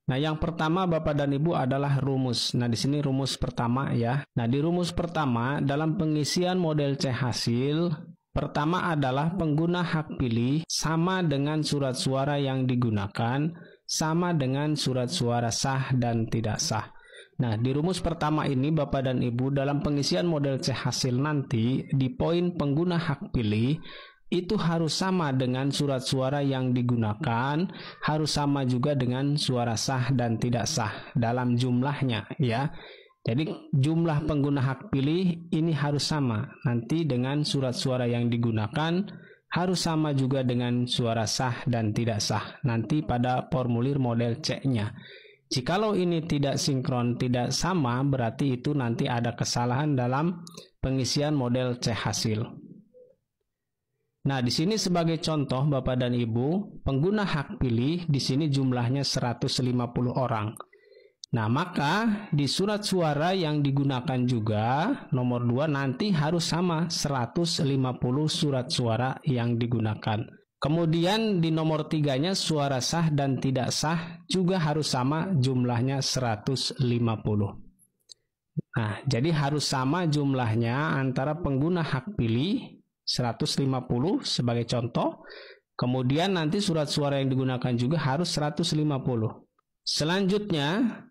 Nah, yang pertama Bapak dan Ibu adalah rumus. Nah, di sini rumus pertama ya. Nah, di rumus pertama dalam pengisian model C hasil, pertama adalah pengguna hak pilih sama dengan surat suara yang digunakan sama dengan surat suara sah dan tidak sah. Nah, di rumus pertama ini Bapak dan Ibu dalam pengisian model C hasil nanti di poin pengguna hak pilih itu harus sama dengan surat suara yang digunakan, harus sama juga dengan suara sah dan tidak sah dalam jumlahnya ya. Jadi jumlah pengguna hak pilih ini harus sama nanti dengan surat suara yang digunakan, harus sama juga dengan suara sah dan tidak sah nanti pada formulir model C-nya. Jikalau ini tidak sinkron, tidak sama, berarti itu nanti ada kesalahan dalam pengisian model C hasil. Nah, di sini sebagai contoh Bapak dan Ibu, pengguna hak pilih di sini jumlahnya 150 orang. Nah, maka di surat suara yang digunakan juga nomor 2 nanti harus sama 150 surat suara yang digunakan. Kemudian di nomor 3-nya suara sah dan tidak sah juga harus sama jumlahnya 150. Nah, jadi harus sama jumlahnya antara pengguna hak pilih 150 sebagai contoh. Kemudian nanti surat suara yang digunakan juga harus 150. Selanjutnya,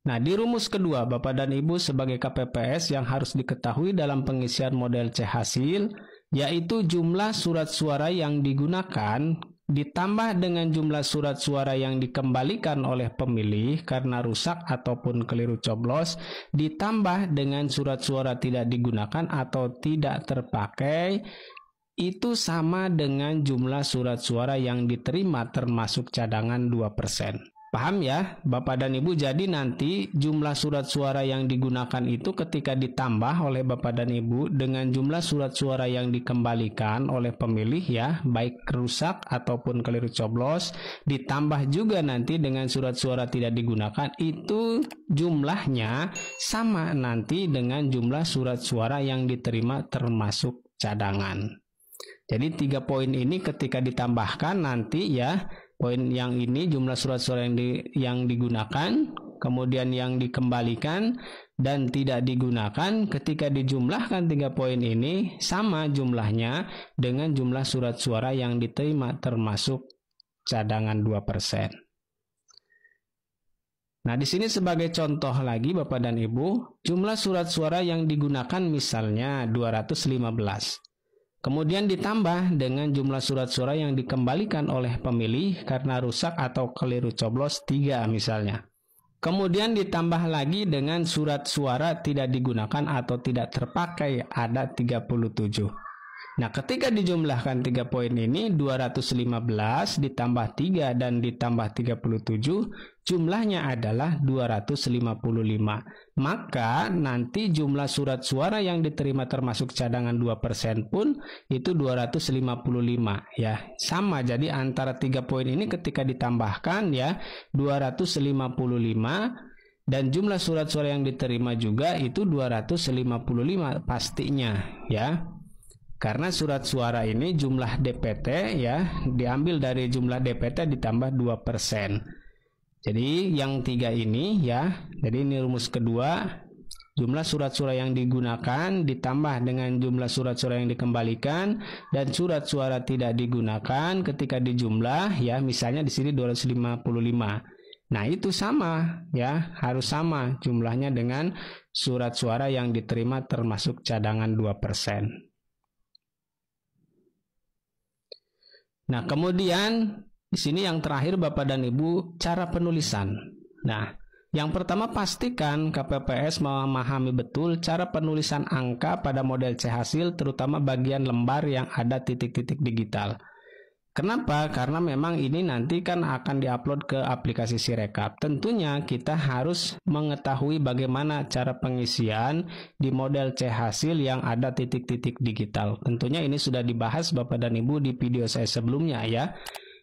nah di rumus kedua Bapak dan Ibu sebagai KPPS yang harus diketahui dalam pengisian model C hasil, yaitu jumlah surat suara yang digunakan ditambah dengan jumlah surat suara yang dikembalikan oleh pemilih karena rusak ataupun keliru coblos, ditambah dengan surat suara tidak digunakan atau tidak terpakai, itu sama dengan jumlah surat suara yang diterima termasuk cadangan 2%. Paham ya Bapak dan Ibu? Jadi nanti jumlah surat suara yang digunakan itu ketika ditambah oleh Bapak dan Ibu dengan jumlah surat suara yang dikembalikan oleh pemilih ya, baik rusak ataupun keliru coblos, ditambah juga nanti dengan surat suara tidak digunakan, itu jumlahnya sama nanti dengan jumlah surat suara yang diterima termasuk cadangan. Jadi 3 poin ini ketika ditambahkan nanti ya, poin yang ini jumlah surat suara yang digunakan, kemudian yang dikembalikan dan tidak digunakan, ketika dijumlahkan 3 poin ini sama jumlahnya dengan jumlah surat suara yang diterima termasuk cadangan 2%. Nah, di sini sebagai contoh lagi Bapak dan Ibu, jumlah surat suara yang digunakan misalnya 215. Kemudian ditambah dengan jumlah surat suara yang dikembalikan oleh pemilih karena rusak atau keliru coblos 3 misalnya. Kemudian ditambah lagi dengan surat suara tidak digunakan atau tidak terpakai ada 37. Nah, ketika dijumlahkan 3 poin ini 215 ditambah 3 dan ditambah 37 jumlahnya adalah 255. Maka nanti jumlah surat suara yang diterima termasuk cadangan 2% pun itu 255 ya. Sama, jadi antara 3 poin ini ketika ditambahkan ya 255 dan jumlah surat suara yang diterima juga itu 255 pastinya ya. Karena surat suara ini jumlah DPT ya, diambil dari jumlah DPT ditambah 2%. Jadi yang 3 ini ya, jadi ini rumus kedua, jumlah surat suara yang digunakan ditambah dengan jumlah surat suara yang dikembalikan dan surat suara tidak digunakan ketika dijumlah ya, misalnya di sini 255. Nah, itu sama ya, harus sama jumlahnya dengan surat suara yang diterima termasuk cadangan 2%. Nah, kemudian di sini yang terakhir Bapak dan Ibu, cara penulisan. Nah, yang pertama pastikan KPPS memahami betul cara penulisan angka pada model C hasil, terutama bagian lembar yang ada titik-titik digital. Kenapa? Karena memang ini nanti kan akan diupload ke aplikasi Sirekap. Tentunya kita harus mengetahui bagaimana cara pengisian di model C hasil yang ada titik-titik digital. Tentunya ini sudah dibahas Bapak dan Ibu di video saya sebelumnya ya.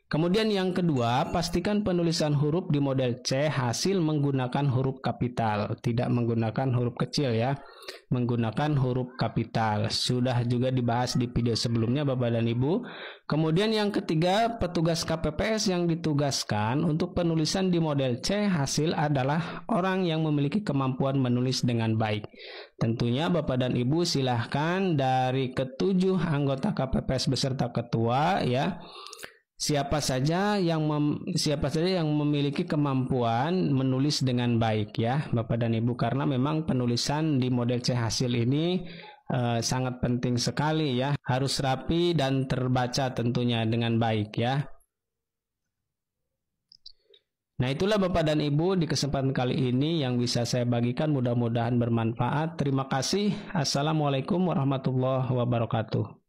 Kemudian yang kedua, pastikan penulisan huruf di model C hasil menggunakan huruf kapital, tidak menggunakan huruf kecil ya, menggunakan huruf kapital. Sudah juga dibahas di video sebelumnya Bapak dan Ibu. Kemudian yang ketiga, petugas KPPS yang ditugaskan untuk penulisan di model C hasil adalah orang yang memiliki kemampuan menulis dengan baik. Tentunya Bapak dan Ibu silahkan dari ketujuh anggota KPPS beserta ketua ya, siapa saja yang memiliki kemampuan menulis dengan baik ya Bapak dan Ibu, karena memang penulisan di model C hasil ini sangat penting sekali ya, harus rapi dan terbaca tentunya dengan baik ya. Nah, itulah Bapak dan Ibu di kesempatan kali ini yang bisa saya bagikan, mudah-mudahan bermanfaat. Terima kasih. Assalamualaikum warahmatullahi wabarakatuh.